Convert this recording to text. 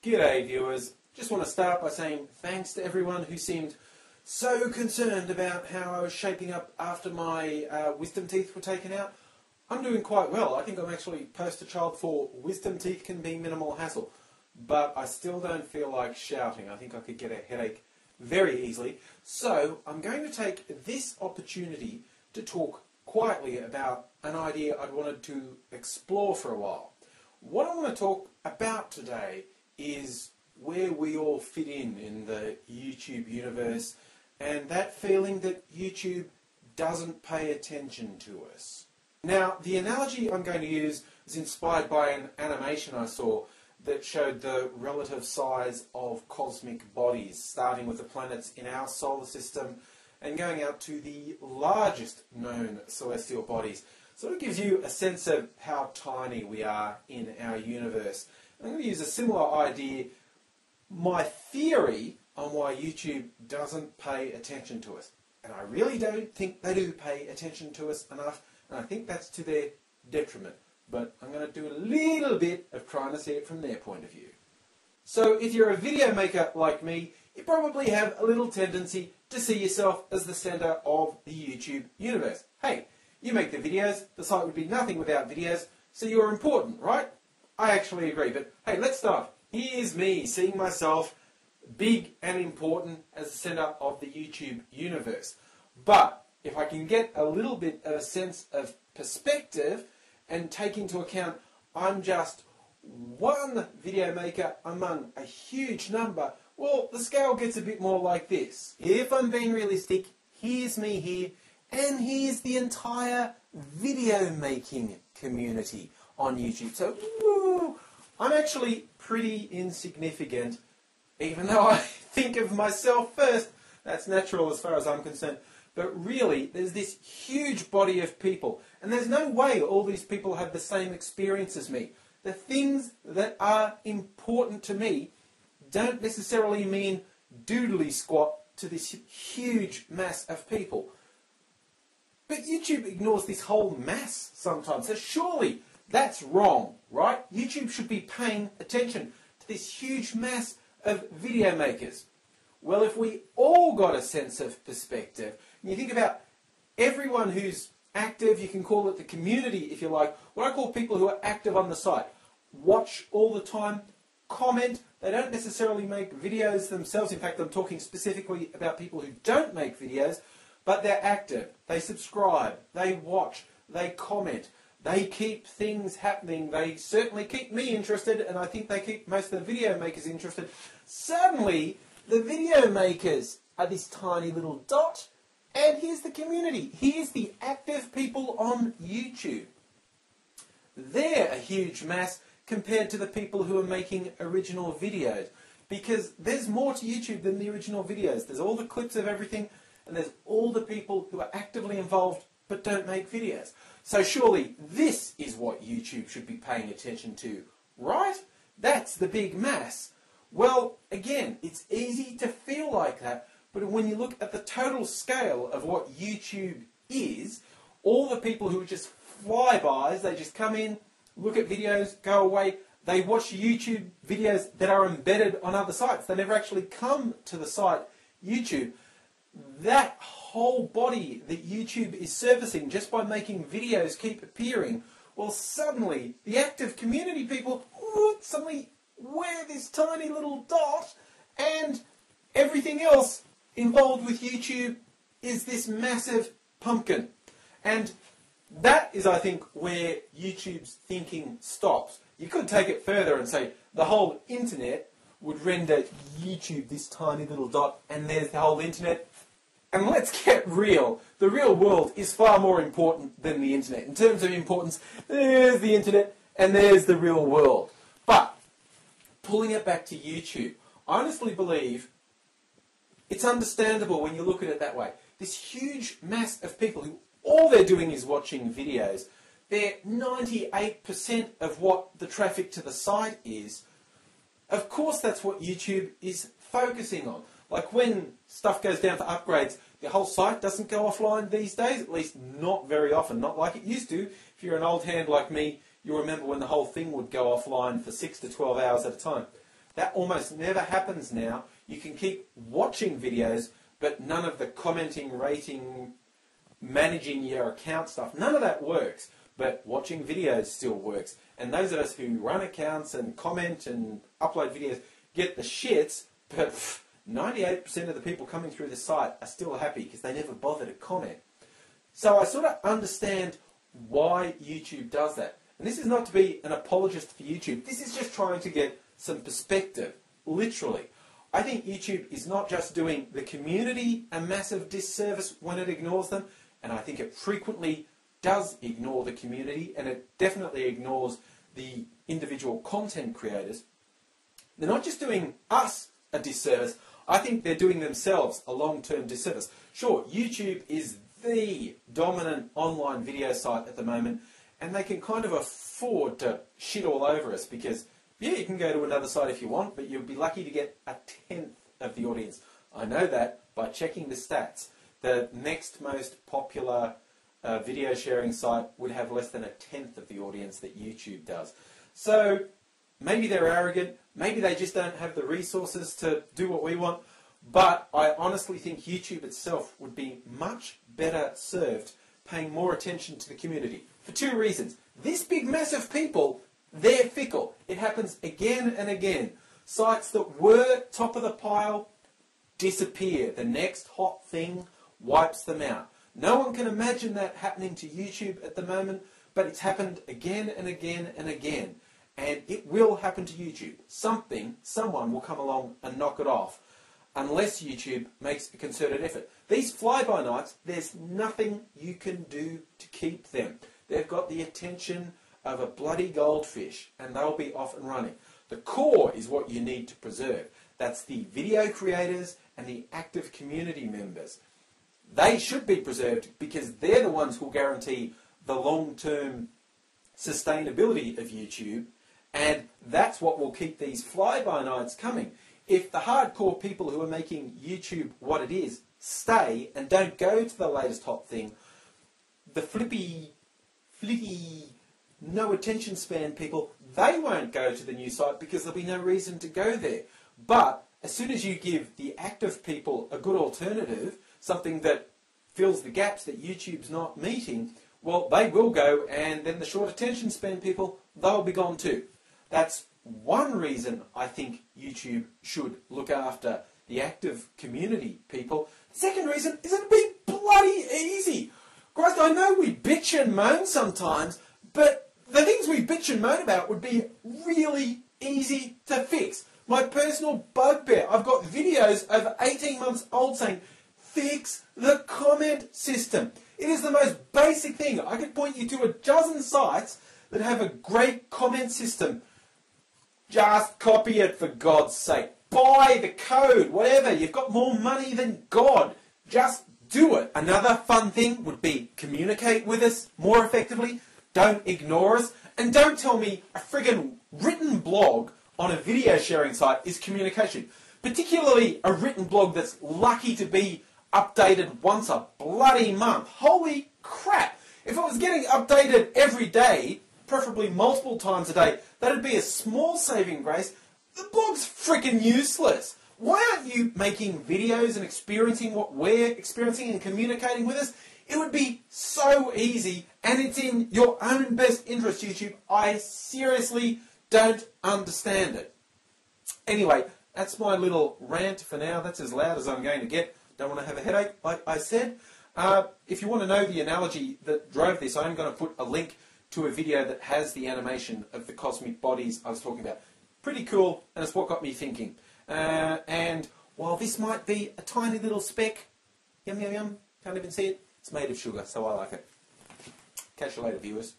G'day viewers, just want to start by saying thanks to everyone who seemed so concerned about how I was shaping up after my wisdom teeth were taken out. I'm doing quite well. I think I'm actually poster child for wisdom teeth can be minimal hassle, but I still don't feel like shouting. I think I could get a headache very easily. So I'm going to take this opportunity to talk quietly about an idea I'd wanted to explore for a while. What I want to talk about today is where we all fit in the YouTube universe and that feeling that YouTube doesn't pay attention to us. Now, the analogy I'm going to use is inspired by an animation I saw that showed the relative size of cosmic bodies, starting with the planets in our solar system and going out to the largest known celestial bodies. So it gives you a sense of how tiny we are in our universe. I'm going to use a similar idea, my theory on why YouTube doesn't pay attention to us. And I really don't think they do pay attention to us enough, and I think that's to their detriment. But I'm going to do a little bit of trying to see it from their point of view. So if you're a video maker like me, you probably have a little tendency to see yourself as the centre of the YouTube universe. Hey, you make the videos, the site would be nothing without videos, so you're important, right? I actually agree, but hey, let's start. Here's me seeing myself big and important as the centre of the YouTube universe. But if I can get a little bit of a sense of perspective and take into account I'm just one video maker among a huge number, well, the scale gets a bit more like this. If I'm being realistic, here's me here, and here's the entire video making community on YouTube. So, woo, I'm actually pretty insignificant, even though I think of myself first. That's natural as far as I'm concerned. But really, there's this huge body of people, and there's no way all these people have the same experience as me. The things that are important to me don't necessarily mean doodly squat to this huge mass of people. But YouTube ignores this whole mass sometimes, so surely that's wrong, right? YouTube should be paying attention to this huge mass of video makers. Well, if we all got a sense of perspective, and you think about everyone who's active, you can call it the community if you like, what I call people who are active on the site, watch all the time, comment, they don't necessarily make videos themselves. In fact, I'm talking specifically about people who don't make videos, but they're active, they subscribe, they watch, they comment, they keep things happening, they certainly keep me interested, and I think they keep most of the video makers interested. Suddenly, the video makers are this tiny little dot, and here's the community. Here's the active people on YouTube. They're a huge mass compared to the people who are making original videos, because there's more to YouTube than the original videos. There's all the clips of everything, and there's all the people who are actively involved but don't make videos. So surely this is what YouTube should be paying attention to, right? That's the big mass. Well, again, it's easy to feel like that, but when you look at the total scale of what YouTube is, all the people who are just flybys, they just come in, look at videos, go away, they watch YouTube videos that are embedded on other sites. They never actually come to the site YouTube. That whole body that YouTube is servicing just by making videos keep appearing, well, suddenly the active community people suddenly wear this tiny little dot, and everything else involved with YouTube is this massive pumpkin. And that is, I think, where YouTube's thinking stops. You could take it further and say the whole internet would render YouTube this tiny little dot, and there's the whole internet. And let's get real. The real world is far more important than the internet. In terms of importance, there's the internet and there's the real world. But pulling it back to YouTube, I honestly believe it's understandable when you look at it that way. This huge mass of people who all they're doing is watching videos, they're 98% of what the traffic to the site is. Of course that's what YouTube is focusing on. Like when stuff goes down for upgrades, the whole site doesn't go offline these days, at least not very often, not like it used to. If you're an old hand like me, you'll remember when the whole thing would go offline for 6 to 12 hours at a time. That almost never happens now. You can keep watching videos, but none of the commenting, rating, managing your account stuff, none of that works. But watching videos still works. And those of us who run accounts and comment and upload videos get the shits, but 98% of the people coming through the site are still happy because they never bother to comment. So I sort of understand why YouTube does that. And this is not to be an apologist for YouTube. This is just trying to get some perspective, literally. I think YouTube is not just doing the community a massive disservice when it ignores them, and I think it frequently does ignore the community, and it definitely ignores the individual content creators. They're not just doing us a disservice, I think they're doing themselves a long-term disservice. Sure, YouTube is the dominant online video site at the moment, and they can kind of afford to shit all over us because, yeah, you can go to another site if you want, but you'll be lucky to get a tenth of the audience. I know that by checking the stats. The next most popular video sharing site would have less than a tenth of the audience that YouTube does. So maybe they're arrogant, maybe they just don't have the resources to do what we want, but I honestly think YouTube itself would be much better served paying more attention to the community. For two reasons. This big mass of people, they're fickle. It happens again and again. Sites that were top of the pile disappear. The next hot thing wipes them out. No one can imagine that happening to YouTube at the moment, but it's happened again and again and again. And it will happen to YouTube. Someone will come along and knock it off, unless YouTube makes a concerted effort. These fly-by-nights, there's nothing you can do to keep them. They've got the attention of a bloody goldfish, and they'll be off and running. The core is what you need to preserve. That's the video creators and the active community members. They should be preserved because they're the ones who will guarantee the long-term sustainability of YouTube, and that's what will keep these fly-by-nights coming. If the hardcore people who are making YouTube what it is stay and don't go to the latest hot thing, the flippy, no attention span people, they won't go to the new site because there'll be no reason to go there. But as soon as you give the active people a good alternative, something that fills the gaps that YouTube's not meeting, well, they will go, and then the short attention span people, they'll be gone too. That's one reason I think YouTube should look after the active community people. The second reason is it'd be bloody easy. Christ, I know we bitch and moan sometimes, but the things we bitch and moan about would be really easy to fix. My personal bugbear, I've got videos over 18 months old saying, fix the comment system. It is the most basic thing. I could point you to a dozen sites that have a great comment system. Just copy it, for God's sake. Buy the code, whatever. You've got more money than God. Just do it. Another fun thing would be communicate with us more effectively. Don't ignore us. And don't tell me a friggin' written blog on a video sharing site is communication. Particularly a written blog that's lucky to be updated once a bloody month. Holy crap! If it was getting updated every day, preferably multiple times a day, that'd be a small saving grace. The blog's freaking useless. Why aren't you making videos and experiencing what we're experiencing and communicating with us? It would be so easy, and it's in your own best interest, YouTube. I seriously don't understand it. Anyway, that's my little rant for now. That's as loud as I'm going to get. Don't want to have a headache, like I said. If you want to know the analogy that drove this, I'm going to put a link to a video that has the animation of the cosmic bodies I was talking about. Pretty cool, and it's what got me thinking. And while this might be a tiny little speck, yum, yum, yum, can't even see it, it's made of sugar, so I like it. Catch you later, viewers.